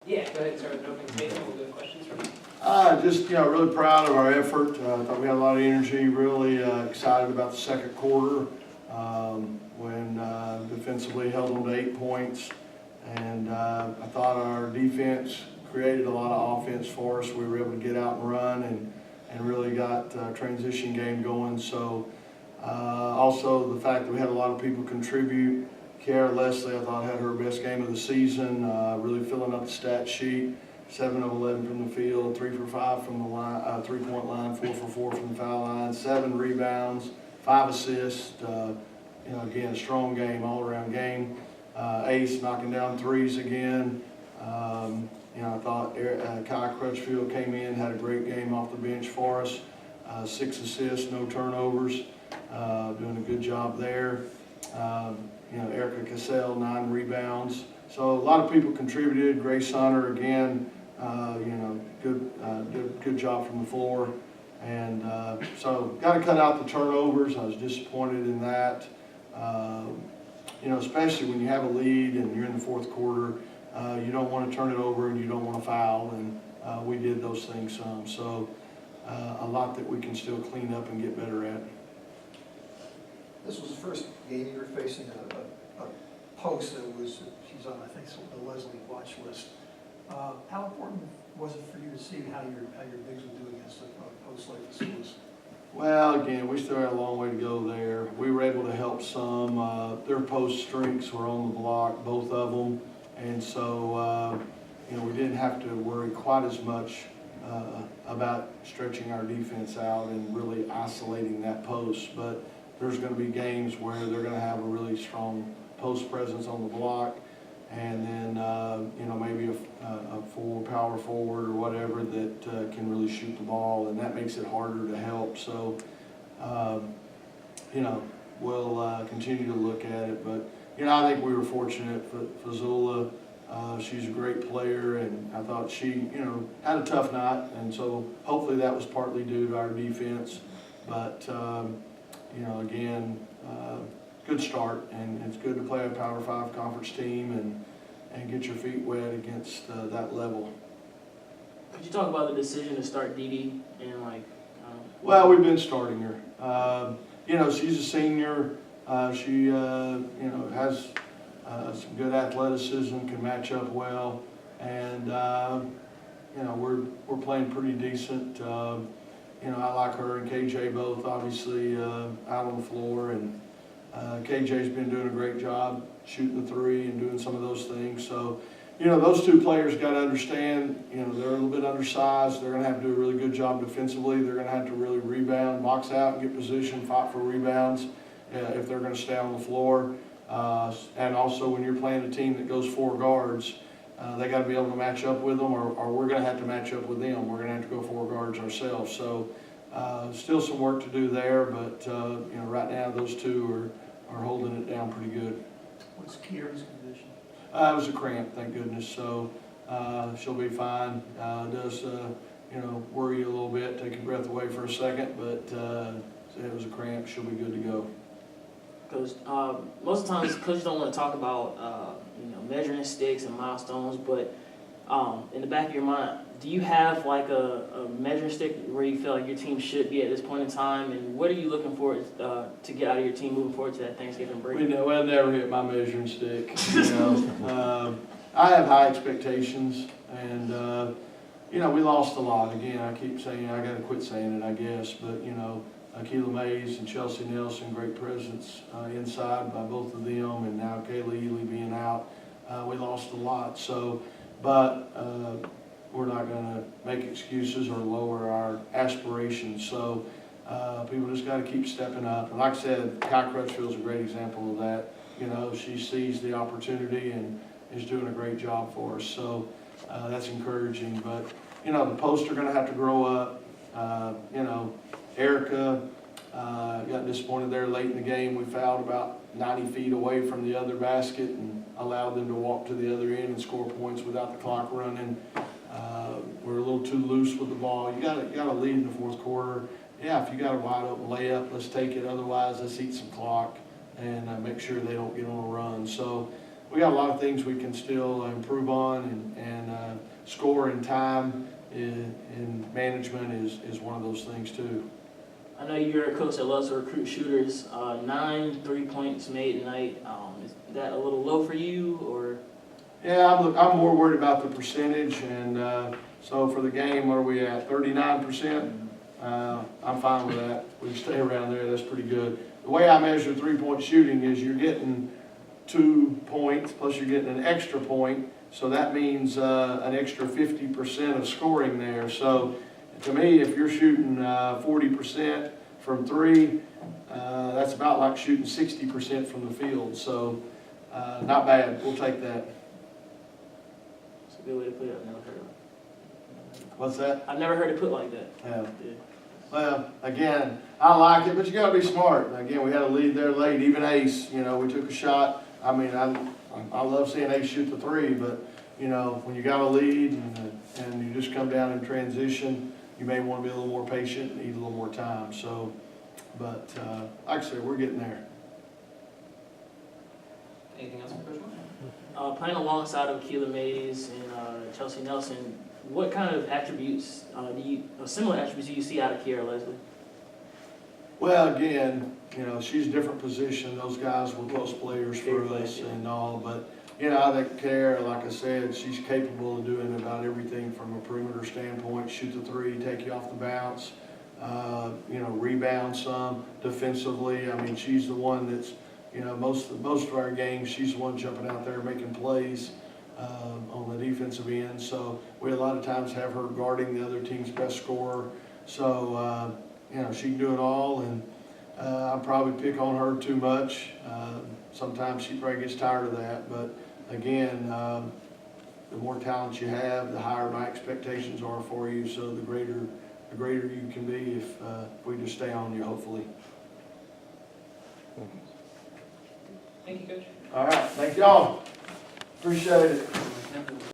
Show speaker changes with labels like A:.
A: Yeah, go ahead, start with an opening statement. We'll go to questions from you.
B: Just, really proud of our effort. I thought we had a lot of energy, really excited about the second quarter when defensively held them to 8 points. And I thought our defense created a lot of offense for us. We were able to get out and run and really got a transition game going. So also the fact that we had a lot of people contribute. Kiara Leslie, I thought, had her best game of the season, really filling up the stat sheet. 7 of 11 from the field, 3 for 5 from the line, 3-point line, 4 for 4 from the foul line, 7 rebounds, 5 assists. Again, a strong game, all-around game. Ace knocking down threes again. I thought Kai Crutchfield came in, had a great game off the bench for us. 6 assists, no turnovers, doing a good job there. Erica Cassell, 9 rebounds. So a lot of people contributed. Grace Hunter again, did a good job from the floor. And so got to cut out the turnovers. I was disappointed in that. Especially when you have a lead and you're in the fourth quarter, you don't want to turn it over and you don't want to foul. And we did those things some. So a lot that we can still clean up and get better at.
C: This was the first game you were facing a post that she's on, I think, the Leslie watch list. How important was it for you to see how your bigs would do against a post like this was?
B: Well, again, we still had a long way to go there. We were able to help some. Their post strengths were on the block, both of them. And so, we didn't have to worry quite as much about stretching our defense out and really isolating that post. But there's going to be games where they're going to have a really strong post presence on the block, and then maybe a full power forward or whatever that can really shoot the ball, and that makes it harder to help. So we'll continue to look at it, but I think we were fortunate for Fazula. She's a great player, and I thought she had a tough night, and so hopefully that was partly due to our defense. But again, good start, and it's good to play a Power 5 conference team and get your feet wet against that level.
D: Could you talk about the decision to start Dee and
B: Well, we've been starting her. She's a senior. She has some good athleticism, can match up well, and we're playing pretty decent. I like her and KJ both, obviously, out on the floor, and KJ's been doing a great job shooting the three and doing some of those things. So, those two players got to understand, they're a little bit undersized. They're going to have to do a really good job defensively. They're going to have to really rebound, box out, and get position, fight for rebounds if they're going to stay on the floor. And also, when you're playing a team that goes 4 guards, they got to be able to match up with them, or we're going to have to match up with them. We're going to have to go 4 guards ourselves. So still some work to do there, but right now those two are holding it down pretty good.
C: What's Kiara's condition?
B: It was a cramp, thank goodness. So she'll be fine. It does worry you a little bit, take your breath away for a second, but it was a cramp. She'll be good to go.
D: Coach, most of the times coaches don't want to talk about measuring sticks and milestones, but in the back of your mind, do you have like a measuring stick where you feel like your team should be at this point in time, and what are you looking for to get out of your team moving forward to that Thanksgiving break?
B: Well, never hit my measuring stick. I have high expectations, and we lost a lot. Again, I keep saying I got to quit saying it, I guess, but Keela Mays and Chelsea Nelson, great presence inside by both of them, and now Kayla Ely being out. We lost a lot. So, but we're not going to make excuses or lower our aspirations. So people just got to keep stepping up. And like I said, Kai Crutchfield's a great example of that. She sees the opportunity and is doing a great job for us. So that's encouraging. But the posts are going to have to grow up. Erica got disappointed there late in the game. We fouled about 90 feet away from the other basket and allowed them to walk to the other end and score points without the clock running. We're a little too loose with the ball. You got to lead in the fourth quarter. Yeah, if you got a wide open layup, let's take it. Otherwise, let's eat some clock and make sure they don't get on a run. So we got a lot of things we can still improve on, and score in time in management is one of those things too.
D: I know you're a coach that loves to recruit shooters. 9 3-points made tonight. Is that a little low for you, or?
B: Yeah, I'm more worried about the percentage, and so for the game, what are we at, 39%? I'm fine with that. We can stay around there, that's pretty good. The way I measure 3-point shooting is you're getting 2 points, plus you're getting an extra point, so that means an extra 50% of scoring there. So to me, if you're shooting 40% from 3, that's about like shooting 60% from the field, so not bad, we'll take that.
D: It's a good way to put it. I've never heard of it.
B: What's that?
D: I've never heard it put like that.
B: Yeah.
D: Yeah.
B: Well, again, I like it, but you gotta be smart. And again, we had a lead there late, even Ace, you know, we took a shot. I mean, I love seeing Ace shoot the 3, but, you know, when you got a lead and you just come down in transition, you may want to be a little more patient and need a little more time. So, but like I said, we're getting there.
A: Anything else for Coach Moore?
D: Playing alongside of Keelan Mays and Chelsea Nelson, what kind of attributes similar attributes do you see out of Kiera Leslie?
B: Well, again, you know, she's a different position. Those guys were close players for us and all, but, you know, I think Kiera, like I said, she's capable of doing about everything from a perimeter standpoint, shoot the 3, take you off the bounce, you know, rebound some defensively. I mean, she's the one that's, you know, most of our games, she's the one jumping out there making plays on the defensive end. So we a lot of times have her guarding the other team's best scorer. So, you know, she can do it all, and I probably pick on her too much. Sometimes she probably gets tired of that, but again, the more talent you have, the higher my expectations are for you, so the greater you can be if we just stay on you, hopefully.
A: Thank you, Coach.
B: All right, thank y'all. Appreciate it.